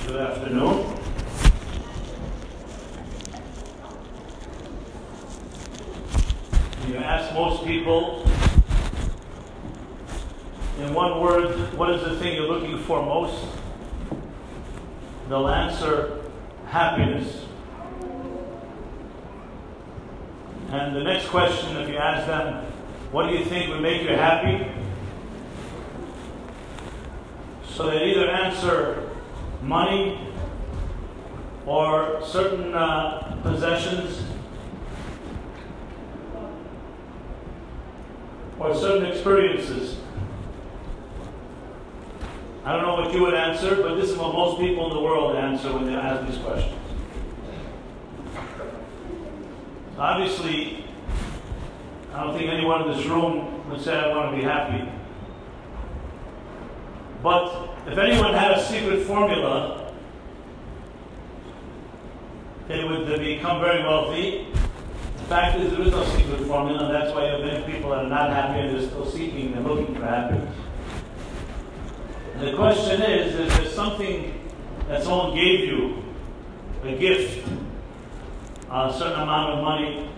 Good afternoon. You ask most people in one word, what is the thing you're looking for most? They'll answer happiness. And the next question, if you ask them, what do you think would make you happy? So they either answer money or certain possessions or certain experiences. I don't know what you would answer, but this is what most people in the world answer when they ask these questions. So obviously, I don't think anyone in this room would say, I want to be happy. But if anyone had a secret formula, they would become very wealthy. The fact is, there is no secret formula, and that's why you have many people that are not happy and they're still seeking and looking for happiness. And the question is there something that someone gave you, a gift, a certain amount of money,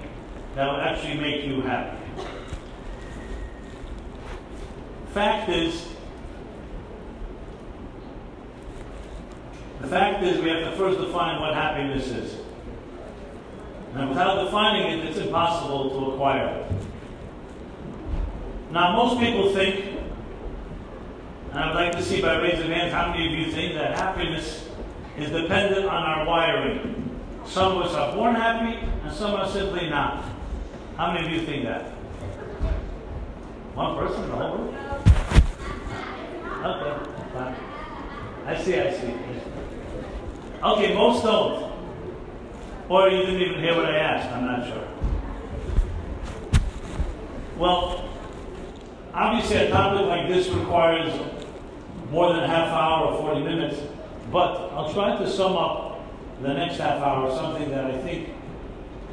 that would actually make you happy? The fact is we have to first define what happiness is. And without defining it, it's impossible to acquire it. Now, most people think, and I'd like to see by raising hands how many of you think that happiness is dependent on our wiring. Some of us are born happy, and some are simply not. How many of you think that? One person in the whole room? Okay, fine. I see. Okay, most don't. Or you didn't even hear what I asked, I'm not sure. Well, obviously a topic like this requires more than a half hour or 40 minutes, but I'll try to sum up the next half hour, something that I think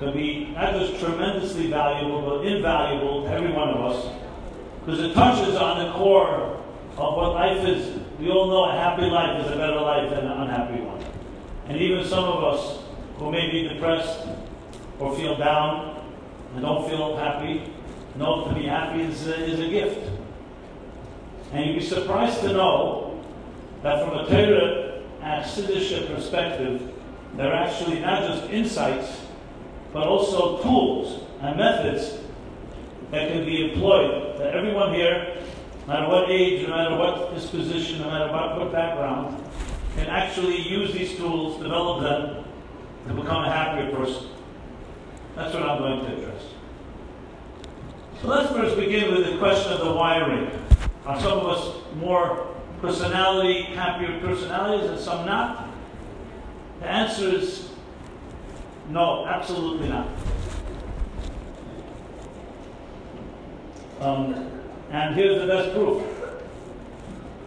could be not just tremendously valuable, but invaluable to every one of us, because it touches on the core of what life is. We all know a happy life is a better life than an unhappy one. And even some of us who may be depressed or feel down and don't feel happy, know to be happy is a gift. And you'd be surprised to know that from a Torah and Siddish perspective, there are actually not just insights, but also tools and methods that can be employed. That everyone here, no matter what age, no matter what disposition, no matter what background, can actually use these tools, develop them, to become a happier person. That's what I'm going to address. So let's first begin with the question of the wiring. Are some of us more happier personalities, and some not? The answer is no, absolutely not. And here's the best proof.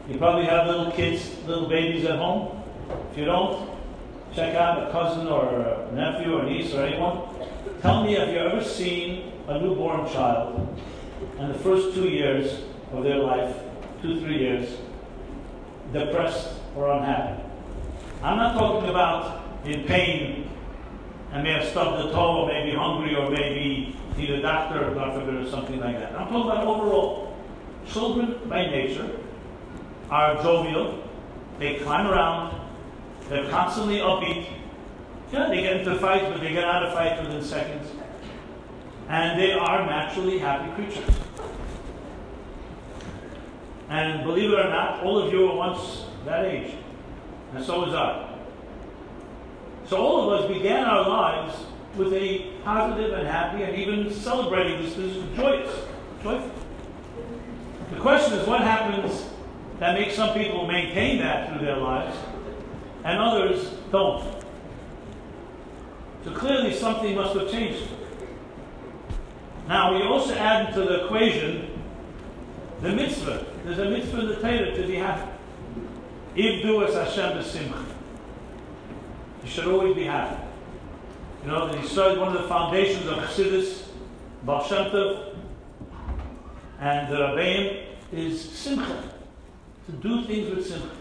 You probably have little kids, little babies at home. If you don't, check out a cousin or a nephew or niece or anyone. Tell me if you've ever seen a newborn child in the first 2 years of their life, 2-3 years, depressed or unhappy. I'm not talking about in pain and may have stubbed a toe or maybe hungry or maybe need a doctor, God forbid, or something like that. I'm talking about overall. Children, by nature, are jovial. They climb around. They're constantly upbeat. Yeah, they get into fights, but they get out of fights within seconds. And they are naturally happy creatures. And believe it or not, all of you were once that age. And so was I. So all of us began our lives with a positive and happy and even celebrating this joyful. The question is, what happens that makes some people maintain that through their lives and others don't? So clearly something must have changed. Now we also add into the equation the mitzvah. There's a mitzvah in the Torah to be happy. Ivdu es Hashem b'simcha. You should always be happy. You know, that he started one of the foundations of Chassidus, Baal Shem Tov, and the Rabbeim is simcha. To do things with simcha.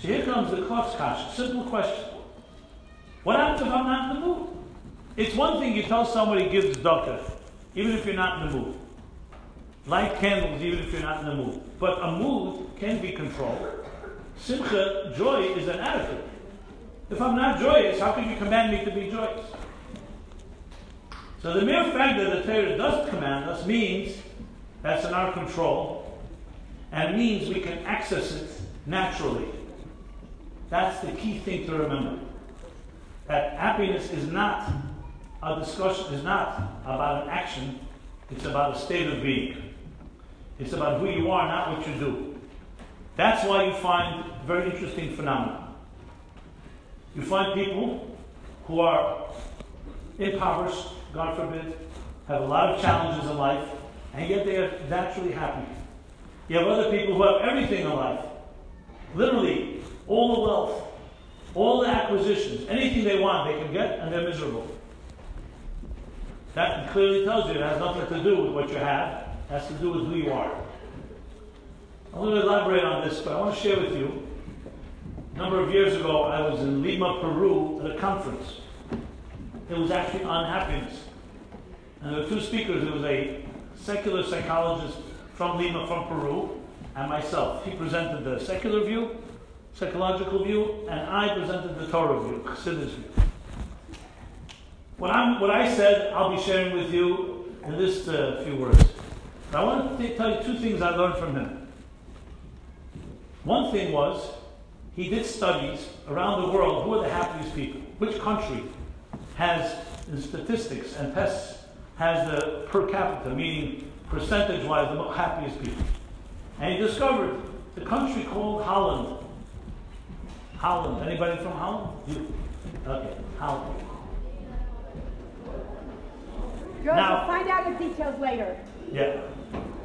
So here comes the Klux Kash. Simple question. What happens if I'm not in the mood? It's one thing you tell somebody give tzedakah, even if you're not in the mood. Light candles, even if you're not in the mood. But a mood can be controlled. Simcha, joy, is an attitude. If I'm not joyous, how can you command me to be joyous? So the mere fact that the Torah does command us means that's in our control, and means we can access it naturally. That's the key thing to remember. That happiness is not a discussion, is not about an action, it's about a state of being. It's about who you are, not what you do. That's why you find very interesting phenomena. You find people who are impoverished, God forbid, have a lot of challenges in life, and yet they are naturally happy. You have other people who have everything in life. Literally, all the wealth, all the acquisitions, anything they want, they can get, and they're miserable. That clearly tells you it has nothing to do with what you have. It has to do with who you are. I'm going to elaborate on this, but I want to share with you. A number of years ago, I was in Lima, Peru, at a conference. It was actually on happiness. And there were two speakers. There was a secular psychologist from Lima, from Peru, and myself. He presented the secular view, psychological view, and I presented the Torah view, Chassidus view. What I said, I'll be sharing with you in this few words. But I want to tell you two things I learned from him. One thing was, he did studies around the world. Who are the happiest people? Which country has, in statistics and tests, has the per capita, meaning percentage-wise, the happiest people? And he discovered the country called Holland. Holland. Anybody from Holland? You? Okay, Holland. Girls, we'll find out the details later. Yeah,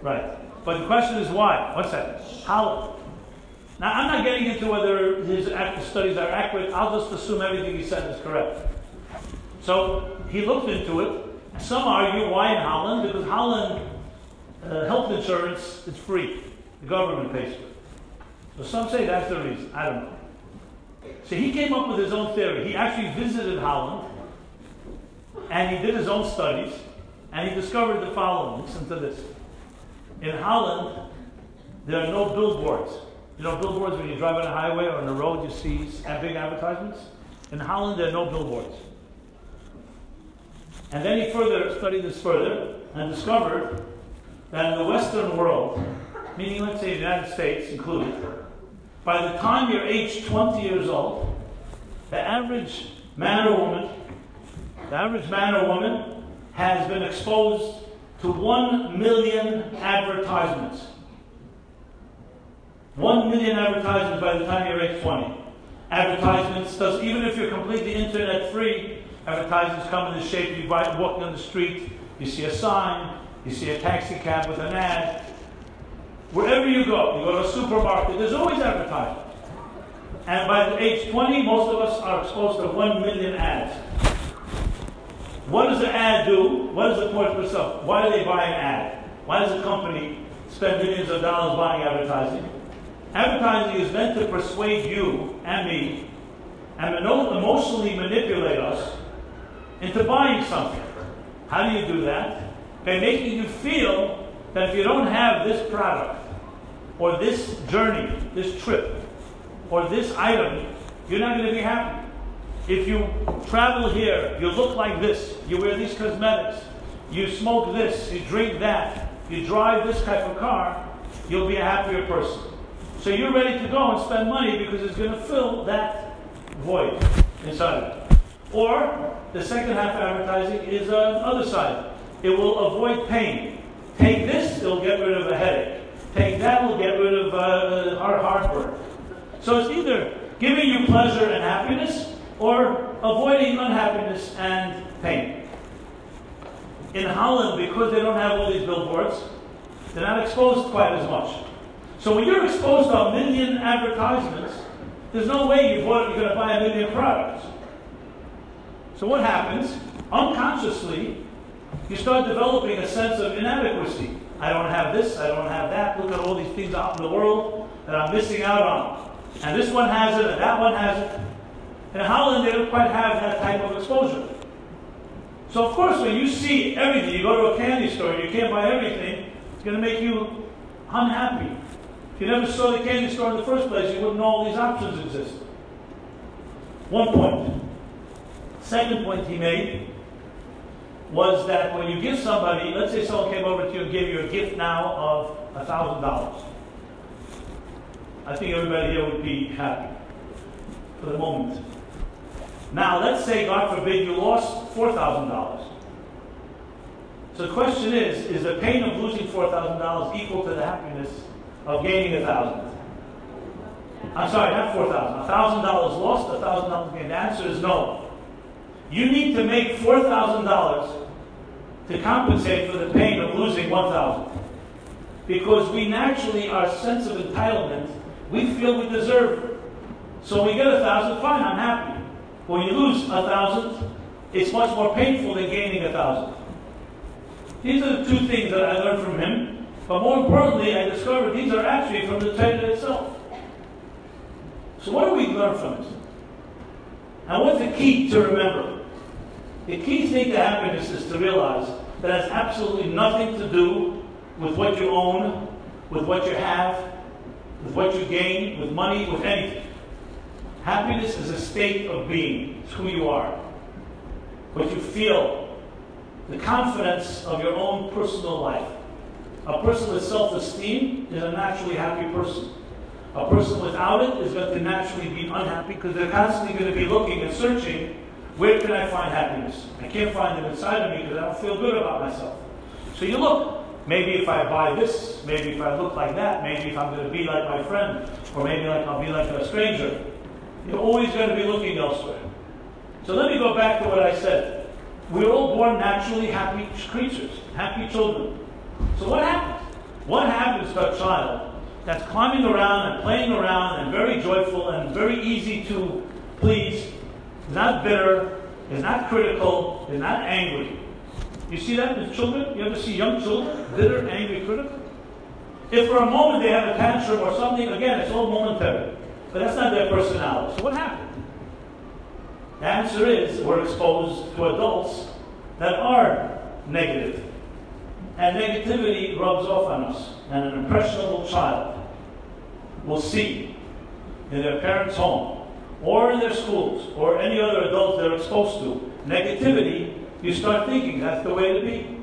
right. But the question is why? What's that? Holland. Now, I'm not getting into whether his studies are accurate. I'll just assume everything he said is correct. So he looked into it. Some argue why in Holland? Because Holland health insurance is free. The government pays for it. So some say that's the reason. I don't know. So he came up with his own theory. He actually visited Holland, and he did his own studies, and he discovered the following. Listen to this. In Holland, there are no billboards. You know billboards when you drive on a highway or on the road, you see big advertisements? In Holland, there are no billboards. And then he studied this further and discovered that in the Western world, meaning let's say the United States included, by the time you're age 20 years old, the average man or woman has been exposed to 1 million advertisements. 1 million advertisements by the time you're age 20. Advertisements, even if you're completely internet free, advertisements come in the shape, you walk down the street, you see a sign, you see a taxi cab with an ad. Wherever you go to a supermarket, there's always advertising. And by the age 20, most of us are exposed to 1 million ads. What does an ad do? What does the point for itself? Why do they buy an ad? Why does a company spend millions of dollars buying advertising? Advertising is meant to persuade you and me and emotionally manipulate us into buying something. How do you do that? By making you feel that if you don't have this product, or this journey, this trip, or this item, you're not going to be happy. If you travel here, you look like this, you wear these cosmetics, you smoke this, you drink that, you drive this type of car, you'll be a happier person. So you're ready to go and spend money because it's going to fill that void inside of it. Or, the second half of advertising is on the other side. It will avoid pain. Take this, it'll get rid of a headache. Take that, will get rid of heartburn. So it's either giving you pleasure and happiness, or avoiding unhappiness and pain. In Holland, because they don't have all these billboards, they're not exposed quite as much. So when you're exposed to 1 million advertisements, there's no way you're going to buy 1 million products. So what happens? Unconsciously, you start developing a sense of inadequacy. I don't have this, I don't have that, look at all these things out in the world that I'm missing out on. And this one has it, and that one has it. In Holland, they don't quite have that type of exposure. So of course, when you see everything, you go to a candy store, you can't buy everything, it's going to make you unhappy. If you never saw the candy store in the first place, you wouldn't know all these options exist. One point. Second point he made was that when you give somebody, let's say someone came over to you and gave you a gift now of $1,000. I think everybody here would be happy for the moment. Now, let's say, God forbid, you lost $4,000. So the question is the pain of losing $4,000 equal to the happiness of gaining $1,000? I'm sorry, not $4,000. $1,000 lost, $1,000 gained. The answer is no. You need to make $4,000 to compensate for the pain of losing $1,000. Because we naturally, our sense of entitlement, we feel we deserve it. So when we get $1,000, fine, I'm happy. When you lose $1,000, it's much more painful than gaining $1,000. These are the two things that I learned from him. But more importantly, I discovered these are actually from the Torah itself. So what do we learn from it? And what's the key to remember? The key thing to happiness is to realize that it has absolutely nothing to do with what you own, with what you have, with what you gain, with money, with anything. Happiness is a state of being. It's who you are. What you feel. The confidence of your own personal life. A person with self-esteem is a naturally happy person. A person without it is going to naturally be unhappy because they're constantly going to be looking and searching, where can I find happiness? I can't find it inside of me because I don't feel good about myself. So you look. Maybe if I buy this, maybe if I look like that, maybe if I'm going to be like my friend, or maybe I'll be like a stranger. You're always going to be looking elsewhere. So let me go back to what I said. We're all born naturally happy creatures, happy children. So what happens? What happens to a child that's climbing around and playing around and very joyful and very easy to please, is not bitter, is not critical, is not angry? You see that in children? You ever see young children, bitter, angry, critical? If for a moment they have a tantrum or something, again, it's all momentary. But that's not their personality. So what happened? The answer is we're exposed to adults that are negative. And negativity rubs off on us. And an impressionable child will see in their parents' home, or in their schools, or any other adults they're exposed to, negativity, you start thinking that's the way to be.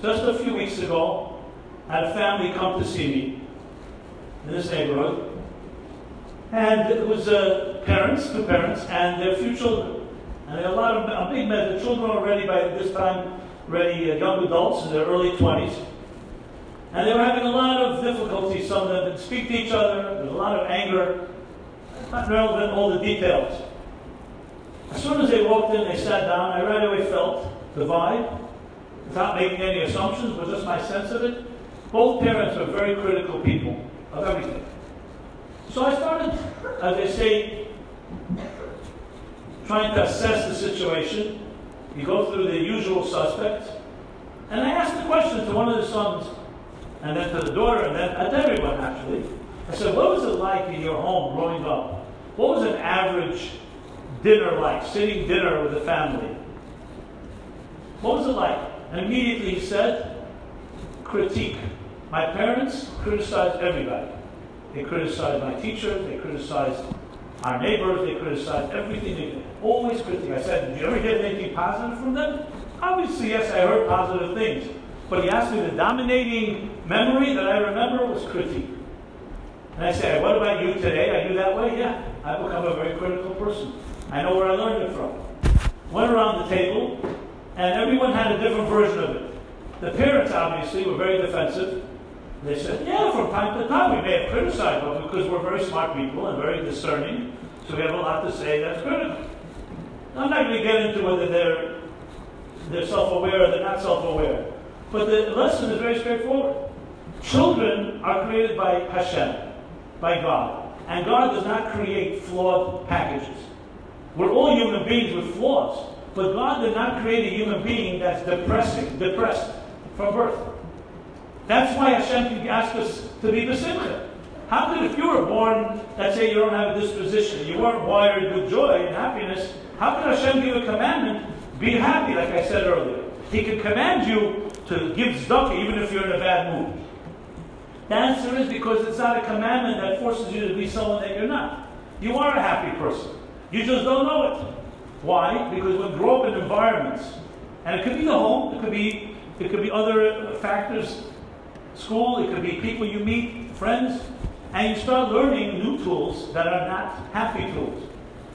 Just a few weeks ago, I had a family come to see me in this neighborhood. And it was two parents, and their few children. And they had a big mess. The children were already, by this time, young adults in their early 20s. And they were having a lot of difficulty. Some of them didn't speak to each other. There was a lot of anger. Not relevant, all the details. As soon as they walked in, they sat down, I right away felt the vibe, without making any assumptions, but just my sense of it. Both parents were very critical people of everything. So I started, as they say, trying to assess the situation. You go through the usual suspects. And I asked the question to one of the sons, and then to the daughter, and then to everyone, actually. I said, what was it like in your home growing up? What was an average dinner like, sitting dinner with the family? What was it like? And immediately he said, critique. My parents criticized everybody. They criticized my teacher, they criticized our neighbors, they criticized everything they did. Always critique. I said, did you ever hear anything positive from them? Obviously, yes, I heard positive things. But he asked me, the dominating memory that I remember was critique. And I said, what about you today? Are you that way? Yeah. I've become a very critical person. I know where I learned it from. Went around the table, and everyone had a different version of it. The parents, obviously, were very defensive. They said, yeah, from time to time we may have criticized, but because we're very smart people and very discerning, so we have a lot to say that's critical. I'm not going to get into whether they're self-aware or they're not self-aware. But the lesson is very straightforward. Children are created by Hashem, by God. And God does not create flawed packages. We're all human beings with flaws. But God did not create a human being that's depressed from birth. That's why Hashem can ask us to be besimcha. How could, if you were born, let's say you don't have a disposition, you weren't wired with joy and happiness, how could Hashem give a commandment, be happy, like I said earlier? He could command you to give tzedakah even if you're in a bad mood. The answer is because it's not a commandment that forces you to be someone that you're not. You are a happy person. You just don't know it. Why? Because we grow up in environments, and it could be the home, it could be other factors, school, it could be people you meet, friends, and you start learning new tools that are not happy tools.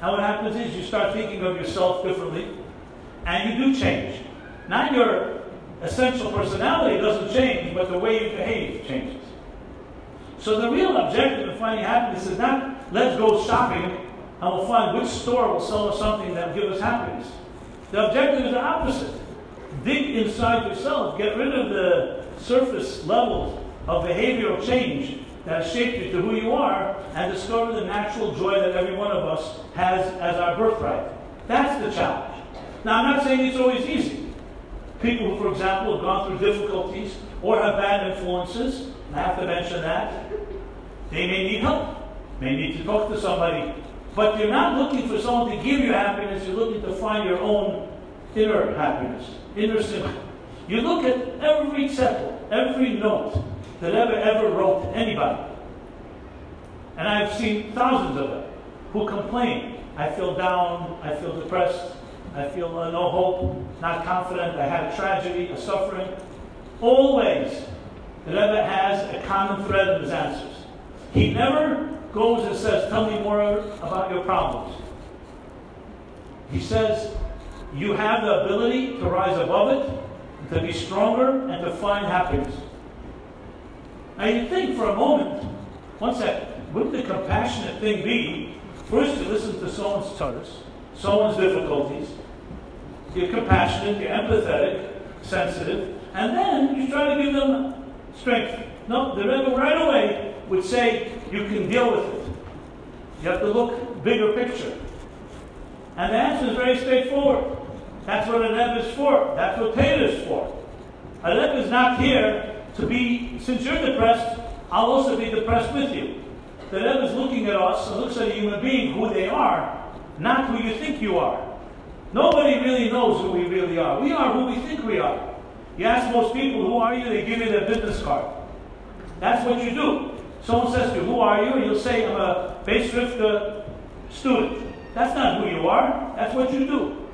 And what happens is you start thinking of yourself differently, and you do change. Not your essential personality doesn't change, but the way you behave changes. So the real objective of finding happiness is not, let's go shopping and we'll find which store will sell us something that will give us happiness. The objective is the opposite. Dig inside yourself, get rid of the surface levels of behavioral change that has shaped you to who you are, and discover the natural joy that every one of us has as our birthright. That's the challenge. Now, I'm not saying it's always easy. People who, for example, have gone through difficulties or have bad influences, and I have to mention that, they may need help, may need to talk to somebody, but you're not looking for someone to give you happiness, you're looking to find your own inner happiness, inner simcha. You look at every tzepel, every note that ever wrote to anybody. And I've seen thousands of them who complain. I feel down, I feel depressed, I feel no hope, not confident, I had a tragedy, a suffering. Always, the Rebbe has a common thread in his answers. He never goes and says, tell me more about your problems. He says, you have the ability to rise above it, to be stronger, and to find happiness. Now you think for a moment, one second, wouldn't the compassionate thing be first to listen to someone's tzaras, someone's difficulties, you're compassionate, you're empathetic, sensitive, and then you try to give them strength. No, the Rebbe right away would say, you can deal with it. You have to look bigger picture. And the answer is very straightforward. That's what a Rebbe is for. That's what Torah is for. A Rebbe is not here to be, since you're depressed, I'll also be depressed with you. The Rebbe is looking at us and looks at a human being, who they are, not who you think you are. Nobody really knows who we really are. We are who we think we are. You ask most people, who are you? They give you their business card. That's what you do. Someone says to you, who are you? And you'll say, I'm a Bais Rivkah student. That's not who you are. That's what you do.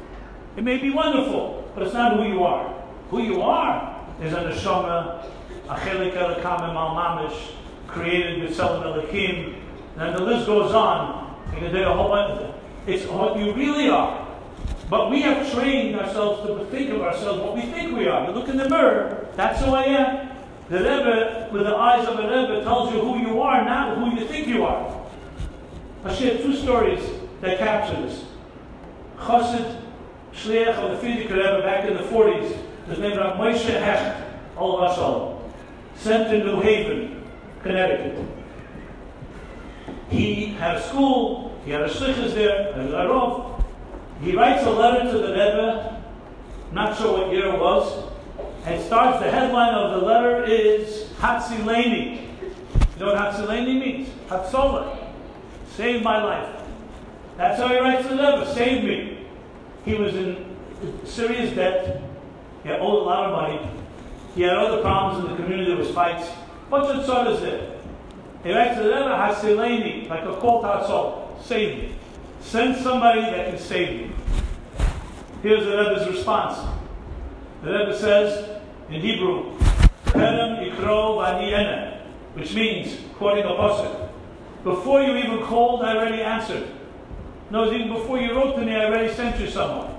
It may be wonderful, but it's not who you are. Who you are is a neshama, a chelik elokam al mamish, created with Selim Elokim, and the list goes on. You can do a whole bunch of them. It's what you really are. But we have trained ourselves to think of ourselves what we think we are. You look in the mirror, that's who I am. The Rebbe, with the eyes of a Rebbe, tells you who you are, not who you think you are. I'll share two stories that capture this. Chassid, Shliach of the Frierdiker Rebbe back in the 40s, was named Rabbi Moshe Hecht, Olav Shalom, sent to New Haven, Connecticut. He had a school, he had a shlichus there, a Larov. He writes a letter to the Rebbe, not sure what year it was, and starts, the headline of the letter is Hatzileni. You know what Hatzileni means? Hatzolah. Save my life. That's how he writes to the Rebbe, save me. He was in serious debt. He owed a lot of money. He had other problems in the community, there was fights. Bunch of tzaras there. He writes to the Rebbe, Hatzileni, like a call to Hatzolah. Save me. Send somebody that can save me. Here's the Rebbe's response. The Rebbe says in Hebrew, Perem Yikro Vani Ene, which means, quoting a pasuk, before you even called, I already answered. No, even before you wrote to me, I already sent you someone.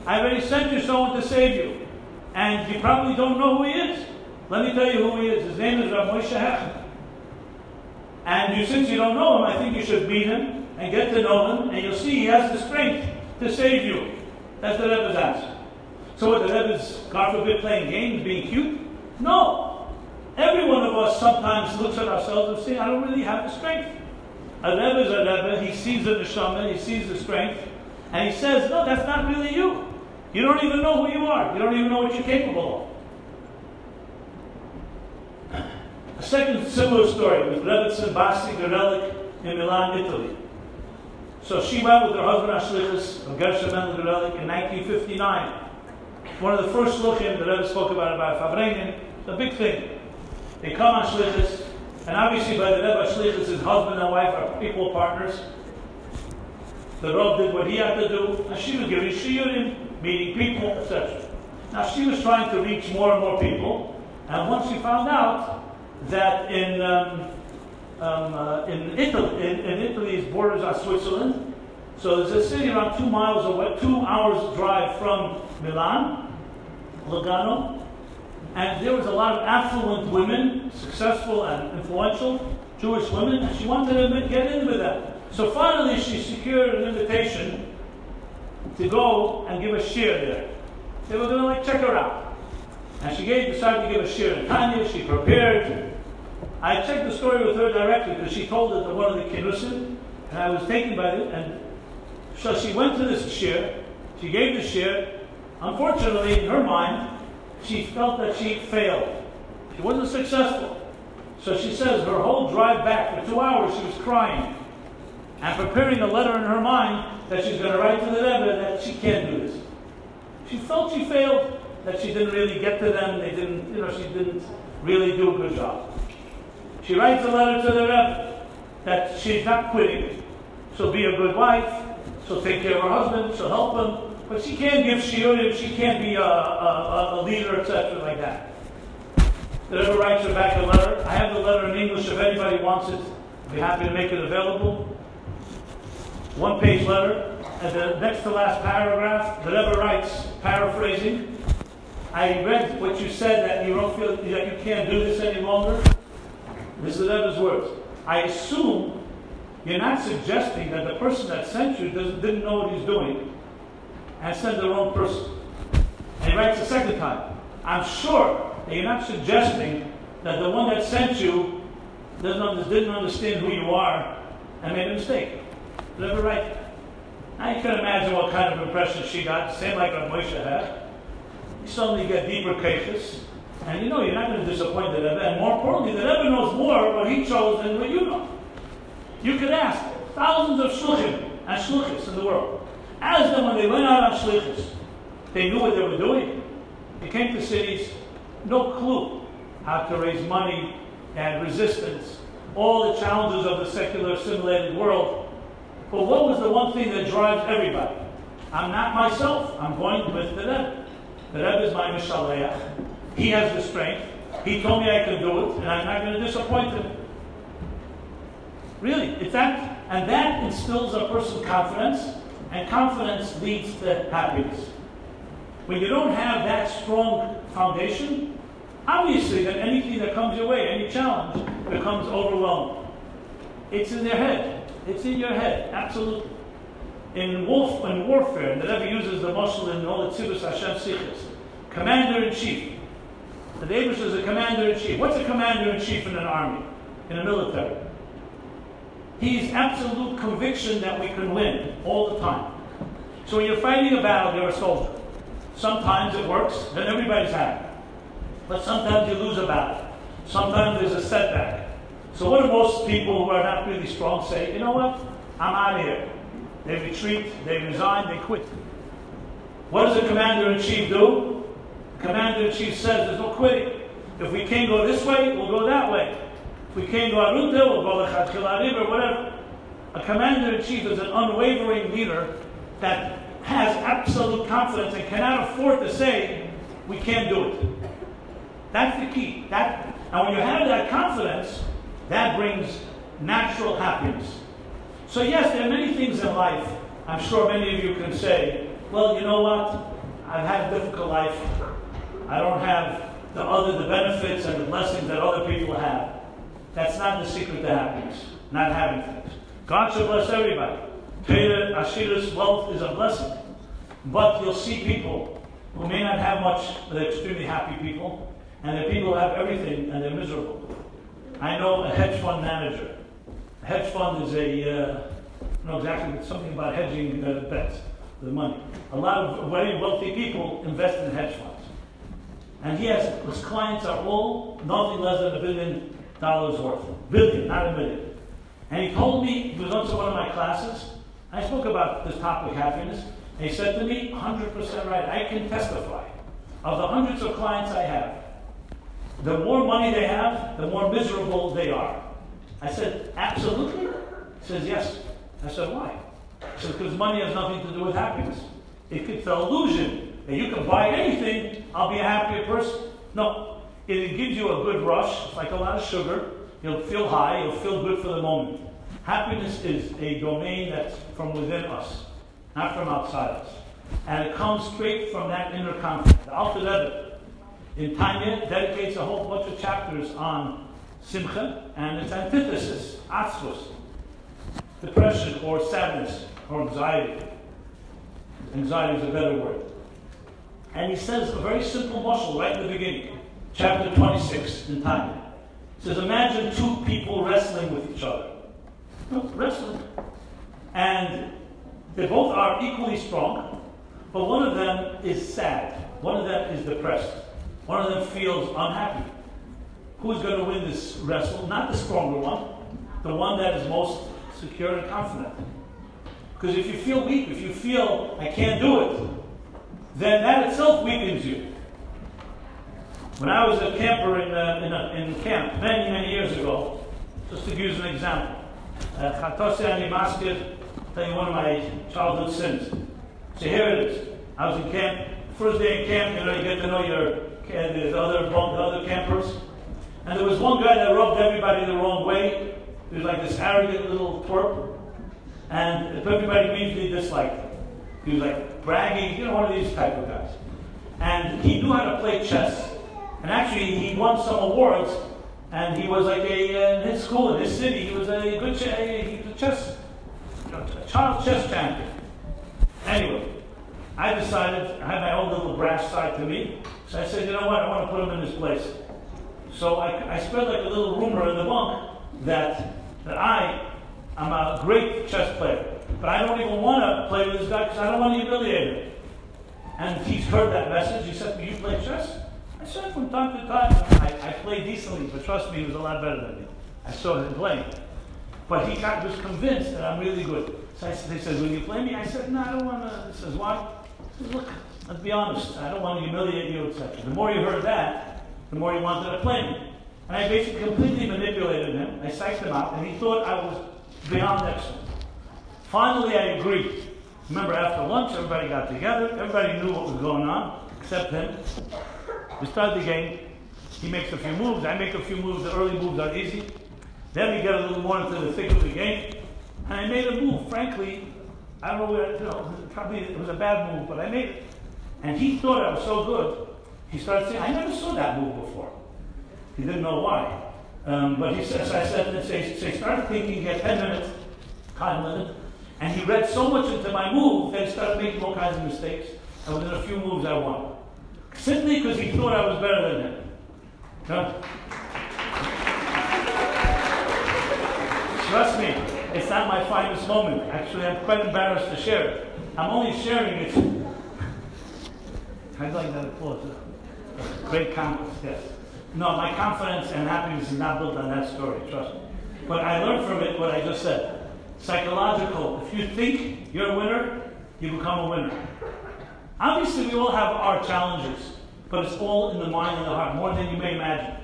I already sent you someone to save you. And you probably don't know who he is. Let me tell you who he is. His name is Rabbi Moshe Hecht. And since you don't know him, I think you should meet him and get to know him, and you'll see he has the strength to save you. That's the Rebbe's answer. So what, the Rebbe's, God forbid, playing games, being cute? No. Every one of us sometimes looks at ourselves and says, I don't really have the strength. A Rebbe is a Rebbe, he sees the neshama, he sees the strength, and he says, no, that's not really you. You don't even know who you are. You don't even know what you're capable of. A second similar story with Rabbi Simon Jacobson in Milan, Italy. So she went with her husband Ashlichus of Gershom and Gerelik in 1959. One of the first shluchim the Rebbe spoke about Fabrenin, the big thing. They come on Shlichus, and obviously by the Rebbe Shlichus, his husband and wife are equal partners. The Rav did what he had to do, and she was giving shiurim, meeting people, etc. Now she was trying to reach more and more people, and once she found out that in Italy's borders are Switzerland, so there's a city around 2 miles away, 2 hours drive from Milan, Lugano, and there was a lot of affluent women, successful and influential Jewish women, and she wanted to get in with them. So finally she secured an invitation to go and give a shiur there. They were going to check her out. And she decided to give a shiur in Tanya. She prepared. I checked the story with her directly because she told it to one of the kinnusim, and I was taken by it. And so she went to this shiur. She gave the shiur. Unfortunately, in her mind, she felt that she failed. She wasn't successful. So she says her whole drive back for 2 hours she was crying and preparing a letter in her mind that she's going to write to the Rebbe that she can't do this. She felt she failed, that she didn't really get to them. They didn't, she didn't really do a good job. She writes a letter to the Rebbe that she's not quitting. She'll be a good wife. She'll take care of her husband. She'll help him. But she can't give shiurim. She can't be a leader, etc. like that. The Rebbe writes her back a letter. I have the letter in English. If anybody wants it, I'll be happy to make it available. 1-page letter. At the next to last paragraph, the Rebbe writes, paraphrasing, I read what you said that you don't feel that you can't do this any longer. This is the Rebbe's words. I assume you're not suggesting that the person that sent you didn't know what he's doing and sent the wrong person. And he writes a second time, I'm sure that you're not suggesting that the one that sent you didn't understand who you are and made a mistake. The Rebbe writes, now you can imagine what kind of impression she got, same like what Moshe had. You suddenly get deeper cases, and you're not going to disappoint the Rebbe. And more importantly, the Rebbe knows more what he chose than what you know. You could ask thousands of shluchim and shluchis in the world. Ask them when they went out on shluchis. They knew what they were doing. They came to cities, no clue how to raise money and resistance, all the challenges of the secular assimilated world. But what was the one thing that drives everybody? I'm not myself. I'm going with the Rebbe. The Rebbe is my Mishaleach. He has the strength. He told me I can do it, and I'm not going to disappoint him. Really, it's that, and that instills a person's confidence, and confidence leads to happiness. When you don't have that strong foundation, obviously that anything that comes your way, any challenge, becomes overwhelming. It's in their head. It's in your head, absolutely. In warfare, and the Rebbe uses the mashal in all the tzivus Hashem sichos, commander-in-chief. The Davish is a commander-in-chief. What's a commander-in-chief in an army, in a military? He's absolute conviction that we can win all the time. So when you're fighting a battle, you're a soldier. Sometimes it works, then everybody's happy. But sometimes you lose a battle. Sometimes there's a setback. So what do most people who are not really strong say? You know what? I'm out of here. They retreat, they resign, they quit. What does the commander-in-chief do? The commander-in-chief says there's no quitting. If we can't go this way, we'll go that way. If we can't go Arunta, we'll go Lechatchil or whatever. A commander-in-chief is an unwavering leader that has absolute confidence and cannot afford to say, we can't do it. That's the key. And when you have that confidence, that brings natural happiness. So yes, there are many things in life. I'm sure many of you can say, well, you know what? I've had a difficult life. I don't have the benefits and the blessings that other people have. That's not the secret to happiness, not having things. God should bless everybody. Torah, Ashira's wealth is a blessing. But you'll see people who may not have much, but they're extremely happy people. And there are people who have everything and they're miserable. I know a hedge fund manager. A hedge fund is I don't know exactly, but something about hedging bets, the money. A lot of very wealthy people invest in hedge funds. And his clients are all nothing less than $1 billion worth. Billion, not a million. And he told me, he was on to one of my classes, I spoke about this topic, happiness, and he said to me, 100% right, I can testify. Of the hundreds of clients I have, the more money they have, the more miserable they are. I said, absolutely? He says, yes. I said, why? He said, because money has nothing to do with happiness. It's the illusion that you can buy anything, I'll be a happier person. No, it gives you a good rush. It's like a lot of sugar. You'll feel high, you'll feel good for the moment. Happiness is a domain that's from within us, not from outside us. And it comes straight from that inner conflict. The Alter Rebbe in Tanya dedicates a whole bunch of chapters on Simcha and its antithesis, Atzvus, depression or sadness or anxiety. Anxiety is a better word. And he says a very simple mashal right in the beginning, chapter 26 in Tanya. He says, imagine two people wrestling with each other. Wrestling. And they both are equally strong, but one of them is sad. One of them is depressed. One of them feels unhappy. Who's going to win this wrestle? Not the stronger one, the one that is most secure and confident. Because if you feel weak, if you feel, I can't do it, then that itself weakens you. When I was a camper in camp many, many years ago, just to use an example, tell you one of my childhood sins. So here it is. I was in camp. First day in camp, you get to know the other campers. And there was one guy that rubbed everybody the wrong way. He was like this arrogant little twerp. And everybody immediately disliked him. He was like bragging, one of these type of guys. And he knew how to play chess. And actually, he won some awards. And he was like in his school, in his city, he was a good child chess champion. Anyway, I decided, I had my own little brash side to me. So I said, you know what, I want to put him in his place. So I spread like a little rumor in the bunk that I'm a great chess player. But I don't even want to play with this guy because I don't want to humiliate him. And he's heard that message. He said, you play chess? I said, from time to time, I play decently, but trust me, he was a lot better than me. I saw him playing. But he was convinced that I'm really good. So they said, will you play me? I said, no, I don't want to. He says, why? I said, look, let's be honest. I don't want to humiliate you, etc. The more you heard that, the more you wanted to play me. And I basically completely manipulated him. I psyched him out, and he thought I was beyond excellent. Finally, I agreed. Remember, after lunch, everybody got together. Everybody knew what was going on, except him. We started the game. He makes a few moves. I make a few moves. The early moves are easy. Then we get a little more into the thick of the game. And I made a move. Frankly, I don't know where, probably it was a bad move, but I made it. And he thought I was so good, he started saying, I never saw that move before. He didn't know why. But he says, I said, so he started thinking, he had 10 minutes, time limit, and he read so much into my move that he started making all kinds of mistakes. And within a few moves, I won. Simply because he thought I was better than him. Trust me, it's not my finest moment. Actually, I'm quite embarrassed to share it. I'm only sharing it. I'd like that applause. Great confidence, yes. No, my confidence and happiness is not built on that story, trust me. But I learned from it what I just said. Psychological. If you think you're a winner, you become a winner. Obviously, we all have our challenges, but it's all in the mind and the heart, more than you may imagine.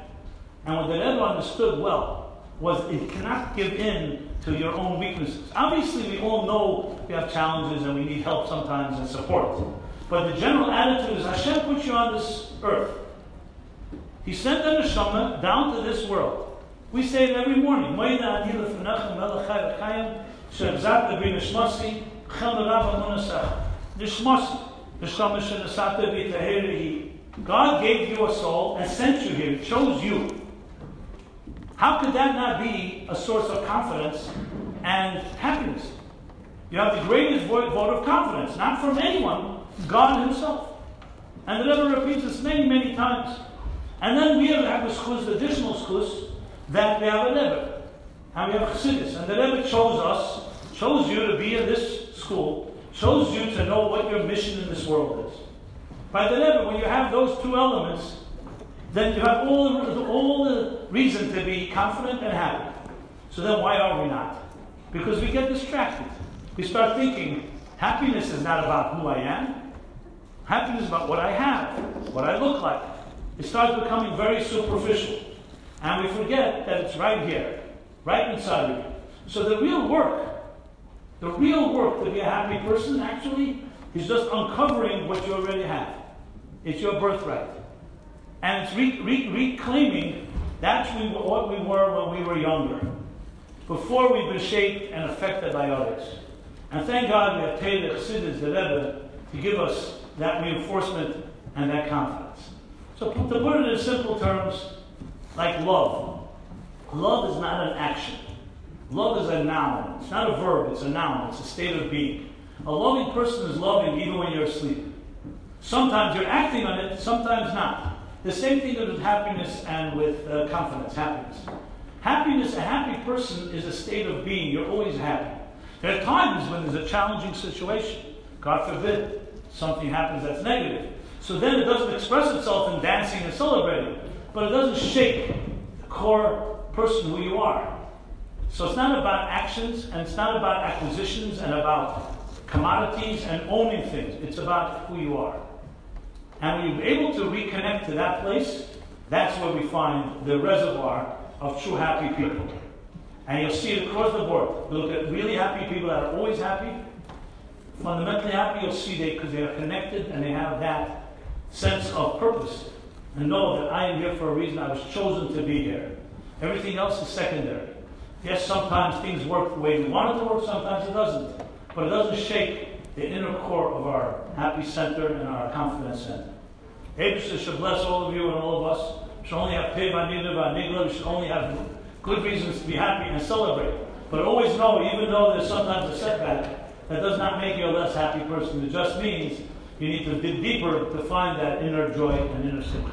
And what the Rebbe understood well was it cannot give in to your own weaknesses. Obviously, we all know we have challenges and we need help sometimes and support. But the general attitude is Hashem put you on this earth. He sent the neshama down to this world. We say it every morning. God gave you a soul and sent you here, chose you. How could that not be a source of confidence and happiness? You have the greatest vote of confidence, not from anyone, God Himself. And the Rebbe repeats this many, many times. And then we have the schus, the additional schus, that we have a Rebbe. And we have Chassidus. And the Rebbe chose you to be in this school, chose you to know what your mission in this world is. By the Rebbe, when you have those two elements, then you have all the reason to be confident and happy. So then why are we not? Because we get distracted. We start thinking, happiness is not about who I am. Happiness is about what I have, what I look like. It starts becoming very superficial. And we forget that it's right here, right inside of you. So the real work to be a happy person actually is just uncovering what you already have. It's your birthright. And it's reclaiming that's what we were when we were younger, before we've been shaped and affected by others. And thank God we have paid the Chassidus, the Rebbe, to give us that reinforcement and that confidence. So to put it in simple terms, like love. Love is not an action. Love is a noun. It's not a verb, it's a noun. It's a state of being. A loving person is loving even when you're asleep. Sometimes you're acting on it, sometimes not. The same thing with happiness and with confidence, happiness. A happy person is a state of being. You're always happy. There are times when there's a challenging situation. God forbid, something happens that's negative. So then it doesn't express itself in dancing and celebrating, but it doesn't shake the core person who you are. So it's not about actions, and it's not about acquisitions and about commodities and owning things. It's about who you are. And when you're able to reconnect to that place, that's where we find the reservoir of true happy people. And you'll see it across the board. You look at really happy people that are always happy, fundamentally happy, you'll see because they are connected and they have that sense of purpose. And know that I am here for a reason. I was chosen to be here. Everything else is secondary. Yes, sometimes things work the way we want it to work, sometimes it doesn't. But it doesn't shake the inner core of our happy center and our confidence center. Abraham should bless all of you and all of us. We should only have pei v'nigla v'nigla. We should only have good reasons to be happy and celebrate. But always know, even though there's sometimes a setback, that does not make you a less happy person. It just means you need to dig deeper to find that inner joy and inner simcha.